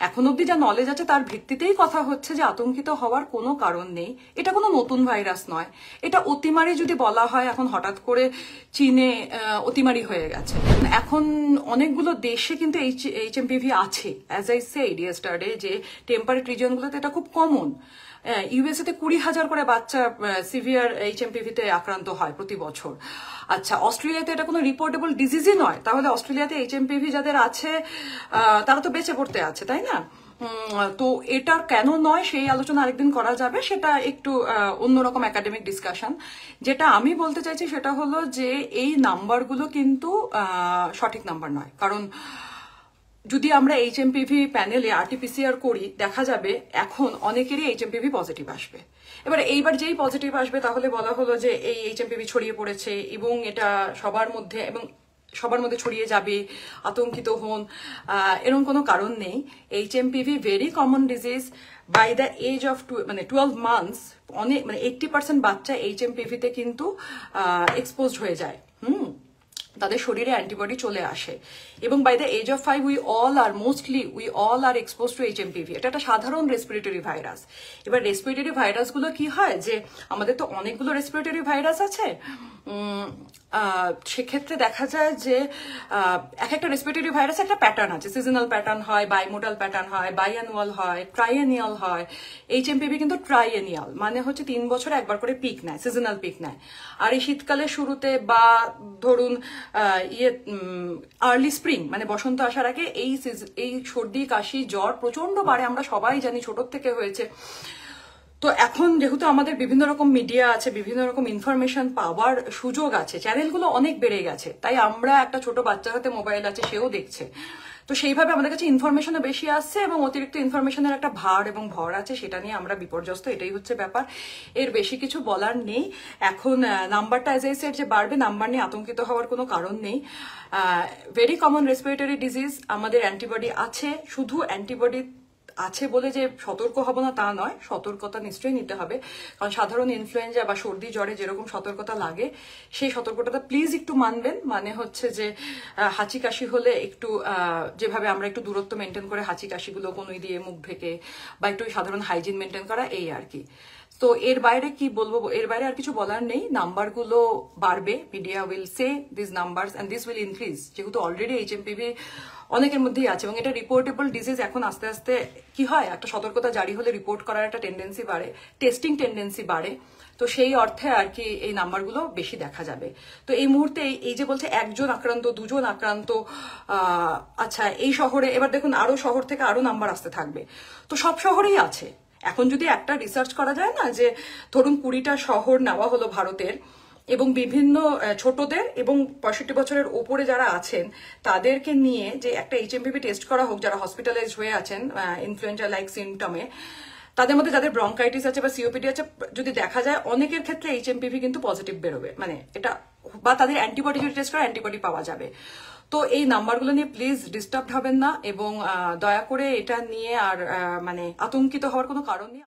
এখন অব্দি যা নলেজ আছে তার ভিত্তিতেই কথা হচ্ছে যে আতঙ্কিত হওয়ার কোনো কারণ নেই। এটা কোনো নতুন ভাইরাস নয়, এটা অতিমারি যদি বলা হয়, এখন হঠাৎ করে চীনে অতিমারি হয়ে গেছে। এখন অনেকগুলো দেশে কিন্তু এইচএমপিভি আছে। অ্যাজ আই সেড ইয়েস্টারডে, যে টেম্পারেট রিজনগুলোতে এটা খুব কমন। ইউএসএ তে 20,000 করে বাচ্চা সিভিয়ার এইচএমপিভিতে আক্রান্ত হয় প্রতি বছর। আচ্ছা, অস্ট্রেলিয়াতে এটা কোনো রিপোর্টেবল ডিজিজই নয়, তাহলে অস্ট্রেলিয়াতে এইচএমপিভি যাদের আছে তারা তো বেঁচে পড়তে আছে, তাই না? তো এটা কেন নয় সেই আলোচনা আরেকদিন করা যাবে, সেটা একটু অন্যরকম একাডেমিক ডিসকাশন। যেটা আমি বলতে চাইছি সেটা হলো যে এই নাম্বারগুলো কিন্তু সঠিক নাম্বার নয়। কারণ যদি আমরা এইচএমপিভি প্যানেলে আরটিপিসিআর করি, দেখা যাবে এখন অনেকেরই এইচএমপিভি পজিটিভ আসবে। এইবার যেই পজিটিভ আসবে তাহলে বলা হলো যে এই এইচএমপিভি ছড়িয়ে পড়েছে এবং এটা সবার মধ্যে ছড়িয়ে যাবে, আতঙ্কিত হন, এরকম কোনো কারণ নেই। HMPV very common disease. By the age of 12 months অনেক 80% বাচ্চা এইচএমপিভিতে কিন্তু এক্সপোজড হয়ে যায়। তাদের শরীরে অ্যান্টিবডি চলে আসে, এবং by the age of 5 we all are expose to HMPV. এটা একটা সাধারণ রেসপিরেটরি ভাইরাস। এবার রেসপিরেটরি ভাইরাসগুলো কি হয়, যে আমাদের তো অনেকগুলো রেসপিরেটরি ভাইরাস আছে, সেক্ষেত্রে দেখা যায় যে এক একটা রেসপিরেটরি ভাইরাস একটা প্যাটার্ন আছে। সিজনাল প্যাটার্ন হয়, বাইমোডাল প্যাটার্ন হয়, বাইঅ্যানুয়াল হয়, ট্রাইএনিয়াল হয়। এইচএমপিভি কিন্তু ট্রাইএনিয়াল, মানে হচ্ছে 3 বছরে একবার করে পিক নেয়, সিজনাল পিক নেয়। আর এই শীতকালের শুরুতে বা ধরুন আর্লি স্প্রিং মানে বসন্ত আসার আগে এই সর্দি, কাশি, জ্বর প্রচন্ড বাড়ে, আমরা সবাই জানি, ছোট থেকে হয়েছে। তো এখন যেহেতু আমাদের বিভিন্ন রকম মিডিয়া আছে, বিভিন্ন রকম ইনফরমেশন পাওয়ার সুযোগ আছে, চ্যানেলগুলো অনেক বেড়ে গেছে, তাই আমরা একটা ছোট বাচ্চার হাতে মোবাইল আছে, সেও দেখছে। তো সেইভাবে আমাদের কাছে ইনফরমেশনও বেশি আসছে, এবং অতিরিক্ত ইনফরমেশনের একটা ভার এবং ভর আছে, সেটা নিয়ে আমরা বিপর্যস্ত। এটাই হচ্ছে ব্যাপার, এর বেশি কিছু বলার নেই। এখন নাম্বারটা অ্যাজ আই সেড যে বাড়বে, নাম্বার নিয়ে আতঙ্কিত হওয়ার কোনো কারণ নেই। ভেরি কমন রেসপিরেটরি ডিজিজ, আমাদের অ্যান্টিবডি আছে। শুধু অ্যান্টিবডি আছে বলে যে সতর্ক হব না তা নয়, সতর্কতা নিশ্চয়ই নিতে হবে। কারণ সাধারণ ইনফ্লুয়েঞ্জা বা সর্দি জ্বরে যেরকম সতর্কতা লাগে, সেই সতর্কতাটা প্লিজ একটু মানবেন। মানে হচ্ছে যে হাঁচি কাশি হলে একটু যেভাবে আমরা একটু দূরত্ব মেনটেন করে হাঁচি কাশিগুলো কনুই দিয়ে মুখ ঢেকে, বা একটু সাধারণ হাইজিন মেনটেন করা, এই আর কি। তো এর বাইরে কি বলবো, এর বাইরে আর কিছু বলার নেই। নাম্বারগুলো বাড়বে, media will say this numbers and this will increase, যেহেতু অলরেডি এইচএমপিভি অনেকের মধ্যেই আছে, এবং এটা রিপোর্টেবল ডিজিজ। এখন আস্তে আস্তে কি হয়, একটা সতর্কতা জারি হলে রিপোর্ট করার একটা টেন্ডেন্সি বাড়ে, টেস্টিং টেন্ডেন্সি বাড়ে। তো সেই অর্থে আর কি এই নাম্বারগুলো বেশি দেখা যাবে। তো এই মুহূর্তে এই যে বলছে 1 জন আক্রান্ত, 2 জন আক্রান্ত, আচ্ছা এই শহরে, এবার দেখুন আরো শহর থেকে আরো নাম্বার আসতে থাকবে। তো সব শহরেই আছে। এখন যদি একটা রিসার্চ করা যায় না, যে ধরুন 20টা শহর নেওয়া হলো ভারতের, এবং বিভিন্ন ছোটদের এবং 65 বছরের ওপরে যারা আছেন তাদেরকে নিয়ে যে একটা এইচএমপিভি টেস্ট করা হোক, যারা হসপিটালাইজ হয়ে আছেন ইনফ্লুয়েঞ্জা লাইক সিমটমে, তাদের মধ্যে যাদের ব্রঙ্কাইটিস আছে বা সিওপিডি আছে, যদি দেখা যায় অনেকের ক্ষেত্রে এইচএমপিভি কিন্তু পজিটিভ বেরোবে, মানে এটা, বা তাদের অ্যান্টিবডি যদি টেস্ট করে অ্যান্টিবডি পাওয়া যাবে। তো এই নাম্বারগুলো নিয়ে প্লিজ ডিস্টার্ব হবেন না, এবং দয়া করে এটা নিয়ে আর আতঙ্কিত হওয়ার কোনো কারণ নেই।